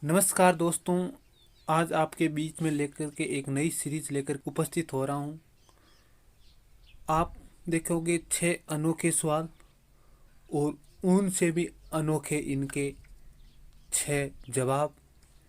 नमस्कार दोस्तों। आज आपके बीच में लेकर के एक नई सीरीज लेकर उपस्थित हो रहा हूँ। आप देखोगे 6 अनोखे सवाल और उनसे भी अनोखे इनके 6 जवाब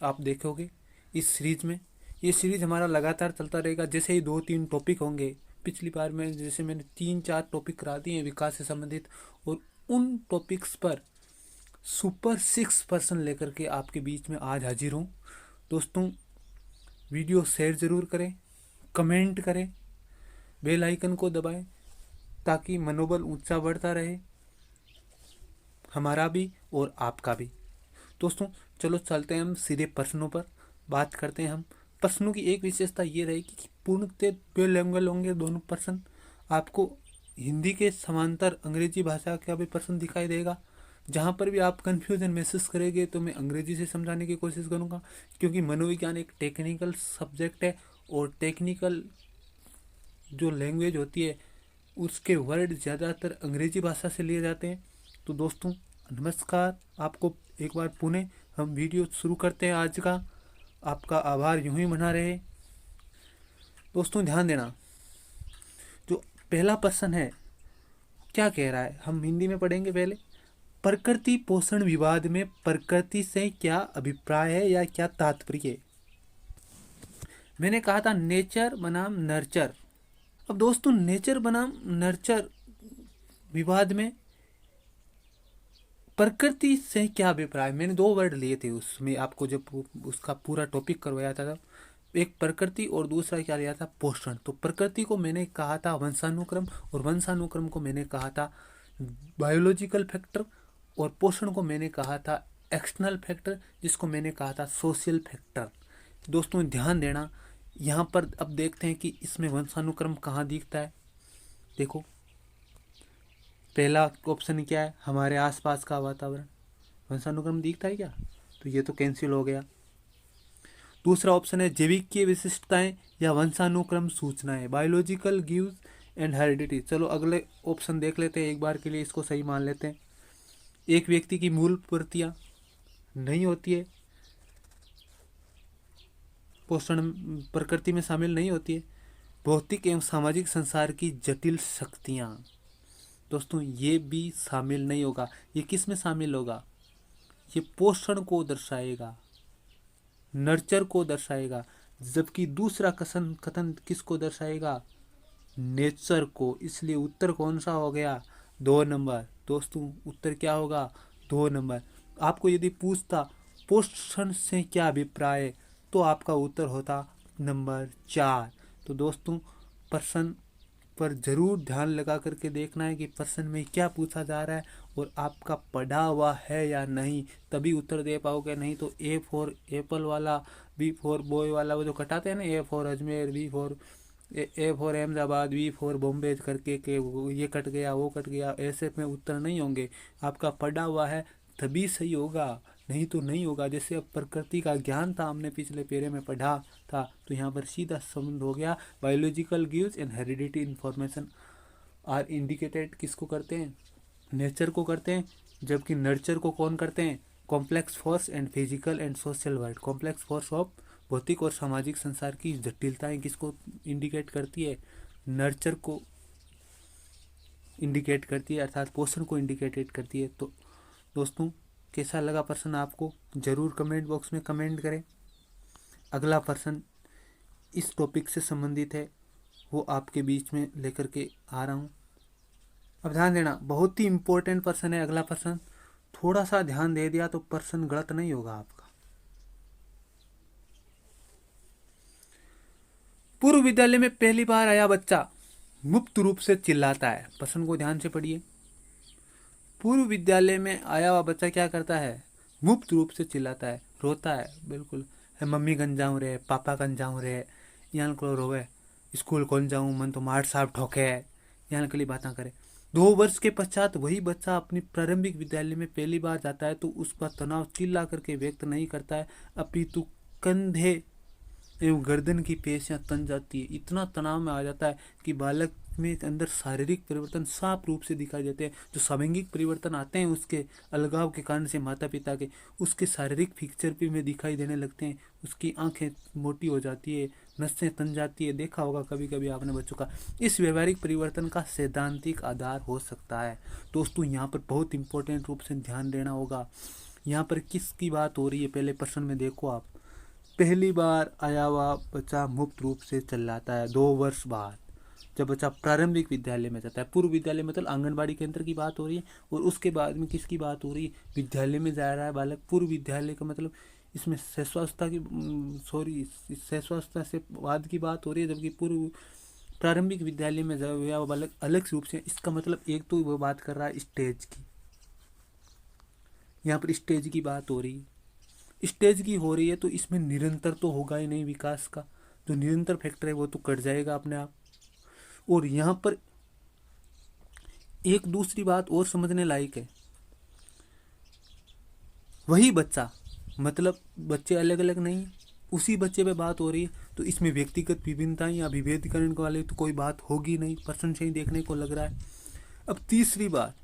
आप देखोगे इस सीरीज में। ये सीरीज हमारा लगातार चलता रहेगा। जैसे ही 2-3 टॉपिक होंगे, पिछली बार में जैसे मैंने 3-4 टॉपिक करा दिए हैं विकास से संबंधित, और उन टॉपिक्स पर सुपर 6% लेकर के आपके बीच में आज हाजिर हूँ। दोस्तों, वीडियो शेयर ज़रूर करें, कमेंट करें, बेल आइकन को दबाएं ताकि मनोबल ऊंचा बढ़ता रहे, हमारा भी और आपका भी। दोस्तों चलो चलते हैं हम सीधे प्रश्नों पर बात करते हैं। हम प्रश्नों की एक विशेषता ये रहेगी कि पूर्णतः बिलैंग्वेज होंगे दोनों प्रश्न। आपको हिंदी के समांतर अंग्रेजी भाषा का भी प्रश्न दिखाई देगा। जहाँ पर भी आप कन्फ्यूजन महसूस करेंगे तो मैं अंग्रेजी से समझाने की कोशिश करूँगा, क्योंकि मनोविज्ञान एक टेक्निकल सब्जेक्ट है और टेक्निकल जो लैंग्वेज होती है उसके वर्ड ज़्यादातर अंग्रेजी भाषा से लिए जाते हैं। तो दोस्तों नमस्कार, आपको एक बार पुनः हम वीडियो शुरू करते हैं आज का। आपका आभार यूं ही बना रहे। दोस्तों ध्यान देना, जो पहला प्रश्न है क्या कह रहा है, हम हिंदी में पढ़ेंगे पहले। प्रकृति पोषण विवाद में प्रकृति से क्या अभिप्राय है या क्या तात्पर्य है। मैंने कहा था नेचर बनाम नर्चर। अब दोस्तों नेचर बनाम नर्चर विवाद में प्रकृति से क्या अभिप्राय, मैंने 2 वर्ड लिए थे उसमें। आपको जब उसका पूरा टॉपिक करवाया था तब एक प्रकृति और दूसरा क्या लिया था, पोषण। तो प्रकृति को मैंने कहा था वंशानुक्रम, और वंशानुक्रम को मैंने कहा था बायोलॉजिकल फैक्टर, और पोषण को मैंने कहा था एक्सटर्नल फैक्टर, जिसको मैंने कहा था सोशल फैक्टर। दोस्तों ध्यान देना, यहाँ पर अब देखते हैं कि इसमें वंशानुक्रम कहाँ दिखता है। देखो पहला ऑप्शन क्या है, हमारे आसपास का वातावरण। वंशानुक्रम दिखता है क्या, तो ये तो कैंसिल हो गया। दूसरा ऑप्शन है जैविक की विशिष्टताएं या वंशानुक्रम सूचनाएं, बायोलॉजिकल गिव्स एंड हेरिडिटी। चलो अगले ऑप्शन देख लेते हैं, एक बार के लिए इसको सही मान लेते हैं। एक व्यक्ति की मूल प्रवृत्तियां नहीं होती है, पोषण प्रकृति में शामिल नहीं होती है। भौतिक एवं सामाजिक संसार की जटिल शक्तियां, दोस्तों ये भी शामिल नहीं होगा। ये किस में शामिल होगा, ये पोषण को दर्शाएगा, नर्चर को दर्शाएगा। जबकि दूसरा कथन कथन किसको दर्शाएगा, नेचर को। इसलिए उत्तर कौन सा हो गया, 2 नंबर। दोस्तों उत्तर क्या होगा, 2 नंबर। आपको यदि पूछता पोषण से क्या अभिप्राय है तो आपका उत्तर होता नंबर 4। तो दोस्तों प्रश्न पर ज़रूर ध्यान लगा करके देखना है कि प्रश्न में क्या पूछा जा रहा है और आपका पढ़ा हुआ है या नहीं, तभी उत्तर दे पाओगे। नहीं तो ए फॉर एप्पल वाला, बी फॉर बॉय वाला, वो जो कटाते हैं ना, A for Ajmer, B for A for Ahmedabad, B for Bombay करके के ये कट गया वो कट गया, ऐसे में उत्तर नहीं होंगे। आपका पढ़ा हुआ है तभी सही होगा, नहीं तो नहीं होगा। जैसे अब प्रकृति का ज्ञान था, हमने पिछले पेरे में पढ़ा था, तो यहाँ पर सीधा संबंध हो गया। Biological gives and heredity information are indicated किसको करते हैं, नेचर को करते हैं। जबकि नर्चर को कौन करते हैं, complex force and physical and social world. Complex force of भौतिक और सामाजिक संसार की जटिलताएं किसको इंडिकेट करती है, नर्चर को इंडिकेट करती है, अर्थात पोषण को इंडिकेटेड करती है। तो दोस्तों कैसा लगा प्रश्न आपको, ज़रूर कमेंट बॉक्स में कमेंट करें। अगला प्रश्न इस टॉपिक से संबंधित है, वो आपके बीच में लेकर के आ रहा हूँ। अब ध्यान देना, बहुत ही इम्पोर्टेंट प्रश्न है अगला प्रश्न। थोड़ा सा ध्यान दे दिया तो प्रश्न गलत नहीं होगा आपका। पूर्व विद्यालय में पहली बार आया बच्चा मुक्त रूप से चिल्लाता है। प्रश्न को ध्यान से पढ़िए। पूर्व विद्यालय में आया हुआ बच्चा क्या करता है, मुक्त रूप से चिल्लाता है, रोता है। बिल्कुल है, मम्मी कन जाऊँ रे, पापा कन जाऊँ रे, यहाँ को रोवे, स्कूल कौन जाऊँ, मन तो मार साहब ठोके है, यहाँ के लिए बातें करे। 2 वर्ष के पश्चात वही बच्चा अपनी प्रारंभिक विद्यालय में पहली बार जाता है तो उसका तनाव चिल्ला करके व्यक्त नहीं करता है, अपितु कंधे एवं गर्दन की पेशियां तन जाती है। इतना तनाव में आ जाता है कि बालक में एक अंदर शारीरिक परिवर्तन साफ रूप से दिखाई देते हैं। जो सामंगिक परिवर्तन आते हैं उसके अलगाव के कारण से माता पिता के, उसके शारीरिक पिक्चर भी में दिखाई देने लगते हैं। उसकी आंखें मोटी हो जाती है, नसें तन जाती है, देखा होगा कभी कभी आपने बच्चों का। इस व्यवहारिक परिवर्तन का सैद्धांतिक आधार हो सकता है। दोस्तों यहाँ पर बहुत इंपॉर्टेंट रूप से ध्यान देना होगा। यहाँ पर किसकी बात हो रही है, पहले प्रश्न में देखो आप। पहली बार आया हुआ बच्चा मुक्त रूप से चिल्लाता है 2 वर्ष बाद, जब बच्चा प्रारंभिक विद्यालय में जाता है। पूर्व विद्यालय मतलब आंगनबाड़ी केंद्र की बात हो रही है। और उसके बाद में किसकी बात हो रही है, विद्यालय में जा रहा है बालक। पूर्व विद्यालय का मतलब इसमें शैशवावस्था की शैशवावस्था से बाद की बात हो रही है, जबकि पूर्व प्रारंभिक विद्यालय में गया वो बालक अलग रूप से। इसका मतलब एक तो वो बात कर रहा है स्टेज की, यहाँ पर स्टेज की बात हो रही है। स्टेज की हो रही है तो इसमें निरंतर तो होगा ही नहीं विकास का। जो निरंतर फैक्टर है वो तो कट जाएगा अपने आप। और यहाँ पर एक दूसरी बात और समझने लायक है। वही बच्चा, मतलब बच्चे अलग अलग नहीं, उसी बच्चे पे बात हो रही है, तो इसमें व्यक्तिगत विभिन्नताएं या विभेदीकरण वाले तो कोई बात होगी नहीं, प्रश्न से ही देखने को लग रहा है। अब तीसरी बात,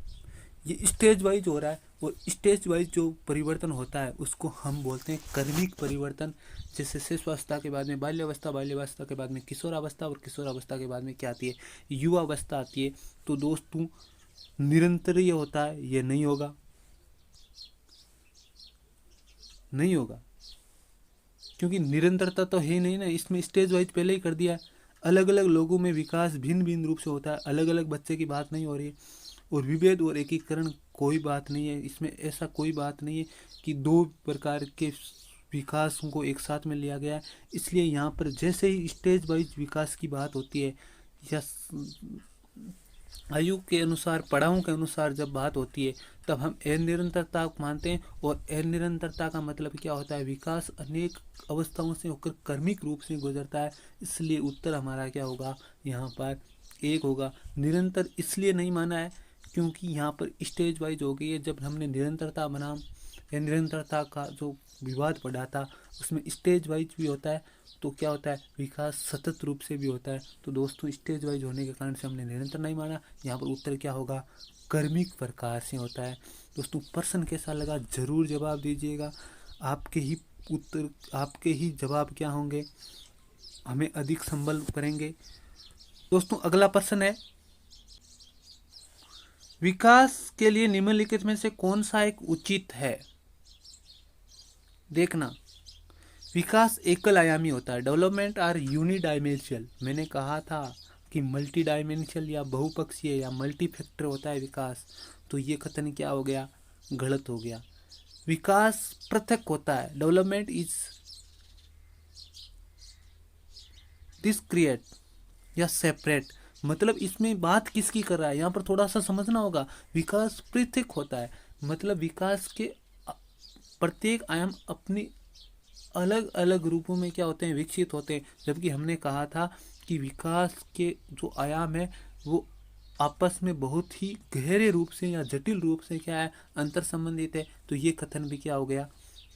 ये स्टेज वाइज हो रहा है। और स्टेज वाइज जो परिवर्तन होता है उसको हम बोलते हैं कर्मिक परिवर्तन। जैसे शिशुअवस्था के बाद में बाल्यावस्था, बाल्यावस्था के बाद में किशोरावस्था, और किशोरावस्था के बाद में क्या आती है, युवावस्था आती है। तो दोस्तों निरंतर ये होता है, ये नहीं होगा, नहीं होगा, क्योंकि निरंतरता तो है नहीं ना। इसमें स्टेज वाइज पहले ही कर दिया है। अलग अलग लोगों में विकास भिन्न भिन्न रूप से होता है, अलग अलग बच्चे की बात नहीं हो रही है। और विभेद और एकीकरण कोई बात नहीं है इसमें, ऐसा कोई बात नहीं है कि 2 प्रकार के विकास को एक साथ में लिया गया है। इसलिए यहाँ पर जैसे ही स्टेज वाइज विकास की बात होती है या आयु के अनुसार, पड़ावों के अनुसार जब बात होती है, तब हम अनिरंतरता मानते हैं। और अनिरंतरता का मतलब क्या होता है, विकास अनेक अवस्थाओं से होकर कर्मिक रूप से गुजरता है। इसलिए उत्तर हमारा क्या होगा, यहाँ पर एक होगा। निरंतर इसलिए नहीं माना है क्योंकि यहाँ पर स्टेज वाइज हो गई है। जब हमने निरंतरता बनाम निरंतरता का जो विवाद पढ़ा था उसमें स्टेज वाइज भी होता है, तो क्या होता है, विकास सतत रूप से भी होता है। तो दोस्तों स्टेज वाइज होने के कारण से हमने निरंतर नहीं माना। यहाँ पर उत्तर क्या होगा, कर्मिक प्रकार से होता है। दोस्तों प्रश्न कैसा लगा जरूर जवाब दीजिएगा। आपके ही उत्तर, आपके ही जवाब क्या होंगे, हमें अधिक संबल करेंगे। दोस्तों अगला प्रश्न है, विकास के लिए निम्नलिखित में से कौन सा एक उचित है। देखना, विकास एकल आयामी होता है। Development or unidimensional. मैंने कहा था कि मल्टी डायमेंशनल या बहुपक्षीय या मल्टी फैक्टर होता है विकास। तो ये कथन क्या हो गया, गलत हो गया। विकास पृथक होता है। डेवलपमेंट इज डिस्क्रिएट या सेपरेट। मतलब इसमें बात किसकी कर रहा है, यहाँ पर थोड़ा सा समझना होगा। विकास पृथक होता है मतलब विकास के प्रत्येक आयाम अपनी अलग अलग रूपों में क्या होते हैं, विकसित होते हैं। जबकि हमने कहा था कि विकास के जो आयाम है वो आपस में बहुत ही गहरे रूप से या जटिल रूप से क्या है, अंतर संबंधित है। तो ये कथन भी क्या हो गया,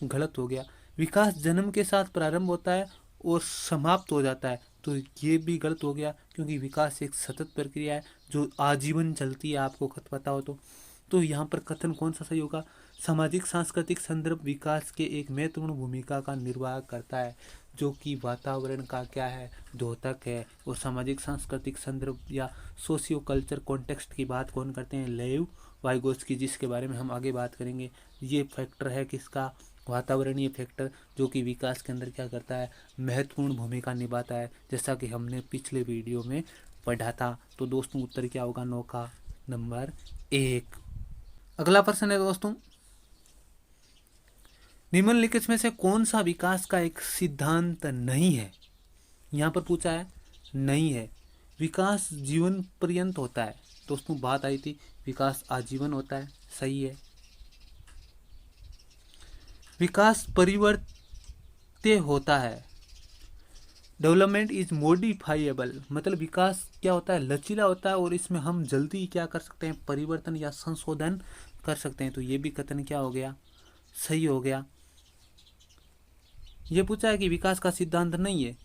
गलत हो गया। विकास जन्म के साथ प्रारंभ होता है और समाप्त हो जाता है। तो ये भी गलत हो गया क्योंकि विकास एक सतत प्रक्रिया है जो आजीवन चलती है, आपको पता हो तो यहाँ पर कथन कौन सा सही होगा, सामाजिक सांस्कृतिक संदर्भ विकास के एक महत्वपूर्ण भूमिका का निर्वाह करता है, जो कि वातावरण का क्या है, द्योतक है। और सामाजिक सांस्कृतिक संदर्भ या सोशियो कल्चर कॉन्टेक्स्ट की बात कौन करते हैं, लेव वाइगोत्स्की, जिसके बारे में हम आगे बात करेंगे। ये फैक्टर है किसका, वातावरणीय फैक्टर, जो कि विकास के अंदर क्या करता है, महत्वपूर्ण भूमिका निभाता है, जैसा कि हमने पिछले वीडियो में पढ़ा था। तो दोस्तों उत्तर क्या होगा, 9 का नंबर 1। अगला प्रश्न है दोस्तों, निम्नलिखित में से कौन सा विकास का एक सिद्धांत नहीं है। यहाँ पर पूछा है, नहीं है। विकास जीवन पर्यंत होता है। दोस्तों बात आई थी विकास आजीवन होता है, सही है। विकास परिवर्त्य होता है। डेवलपमेंट इज मॉडिफाइएबल, मतलब विकास क्या होता है, लचीला होता है और इसमें हम जल्दी क्या कर सकते हैं, परिवर्तन या संशोधन कर सकते हैं। तो ये भी कथन क्या हो गया, सही हो गया। ये पूछा है कि विकास का सिद्धांत नहीं है।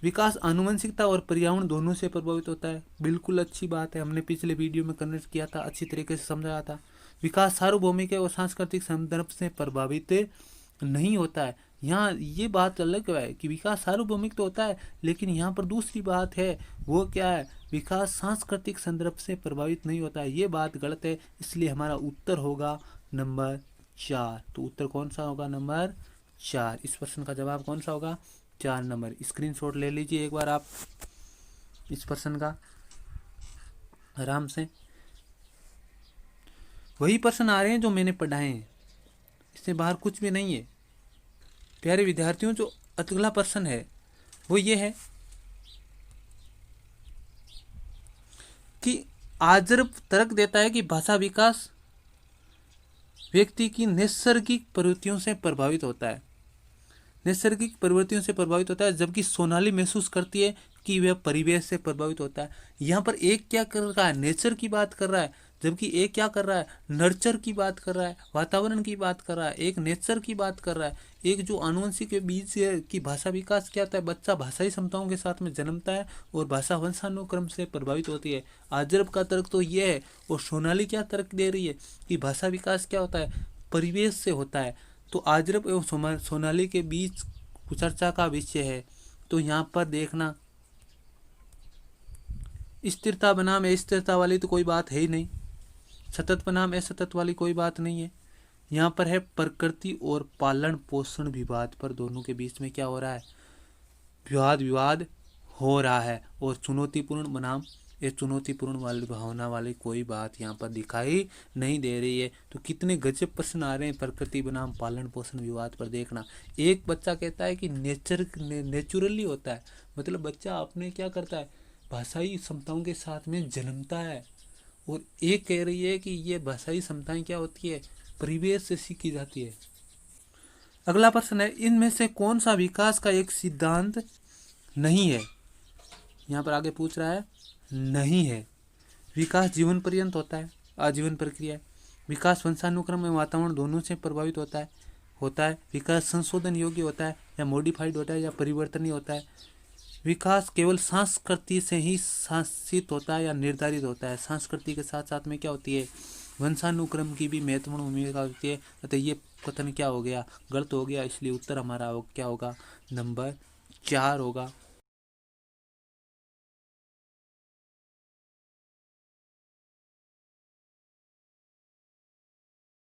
विकास आनुवंशिकता और पर्यावरण दोनों से प्रभावित होता है। बिल्कुल अच्छी बात है, हमने पिछले वीडियो में कन्वर्ट किया था, अच्छी तरीके से समझाया था। विकास सार्वभौमिक और सांस्कृतिक संदर्भ से प्रभावित नहीं होता है। यहाँ ये बात अलग है कि विकास सार्वभौमिक तो होता है, लेकिन यहाँ पर दूसरी बात है, वो क्या है, विकास सांस्कृतिक संदर्भ से प्रभावित नहीं होता है। ये बात गलत है, इसलिए हमारा उत्तर होगा नंबर 4। तो उत्तर कौन सा होगा, नंबर 4। इस प्रश्न का जवाब कौन सा होगा, 4 नंबर। स्क्रीनशॉट ले लीजिए एक बार आप इस प्रश्न का आराम से। वही प्रश्न आ रहे हैं जो मैंने पढ़ाए हैं, इससे बाहर कुछ भी नहीं है प्यारे विद्यार्थियों। जो अगला प्रश्न है वो ये है कि आजर्ब तर्क देता है कि भाषा विकास व्यक्ति की नैसर्गिक प्रवृत्तियों से प्रभावित होता है। नैसर्गिक प्रवृत्तियों से प्रभावित होता है, जबकि सोनाली महसूस करती है कि वह परिवेश से प्रभावित होता है। यहाँ पर एक क्या कर रहा है, नेचर की बात कर रहा है, जबकि एक क्या कर रहा है, नर्चर की बात कर रहा है, वातावरण की बात कर रहा है। एक नेचर की बात कर रहा है, एक जो आनुवंशिक के बीच की भाषा विकास क्या होता है, बच्चा भाषाई क्षमताओं के साथ में जन्मता है और भाषा वंशानुक्रम से प्रभावित होती है। आजर्ब का तर्क तो ये है, और सोनाली क्या तर्क दे रही है कि भाषा विकास क्या होता है, परिवेश से होता है। तो आजरब एवं सोनाली के बीच चर्चा का विषय है। तो यहाँ पर देखना, स्थिरता बनाम अस्थिरता वाली तो कोई बात है ही नहीं, सतत बनाम असतत वाली कोई बात नहीं है। यहाँ पर है प्रकृति और पालन पोषण विवाद पर दोनों के बीच में क्या हो रहा है, विवाद हो रहा है। और चुनौतीपूर्ण बनाम ये चुनौतीपूर्ण वाली भावना वाली कोई बात यहाँ पर दिखाई नहीं दे रही है। तो कितने गजब प्रश्न आ रहे हैं प्रकृति बनाम पालन पोषण विवाद पर। देखना, एक बच्चा कहता है कि नेचुरली होता है, मतलब बच्चा अपने क्या करता है, भाषाई क्षमताओं के साथ में जन्मता है। और एक कह रही है कि ये भाषाई क्षमताएं क्या होती है, परिवेश से सीखी जाती है। अगला प्रश्न है, इनमें से कौन सा विकास का एक सिद्धांत नहीं है। यहाँ पर आगे पूछ रहा है, नहीं है। विकास जीवन पर्यंत होता है, आजीवन प्रक्रिया है। विकास वंशानुक्रम एवं वातावरण दोनों से प्रभावित होता है। विकास संशोधन योग्य होता है या मॉडिफाइड होता है या परिवर्तनीय होता है। विकास केवल संस्कृति से ही शासित होता है या निर्धारित होता है। संस्कृति के साथ साथ में क्या होती है, वंशानुक्रम की भी महत्वपूर्ण भूमिका होती है। अतः ये कथन क्या हो गया, गलत हो गया, इसलिए उत्तर हमारा क्या होगा, नंबर 4 होगा।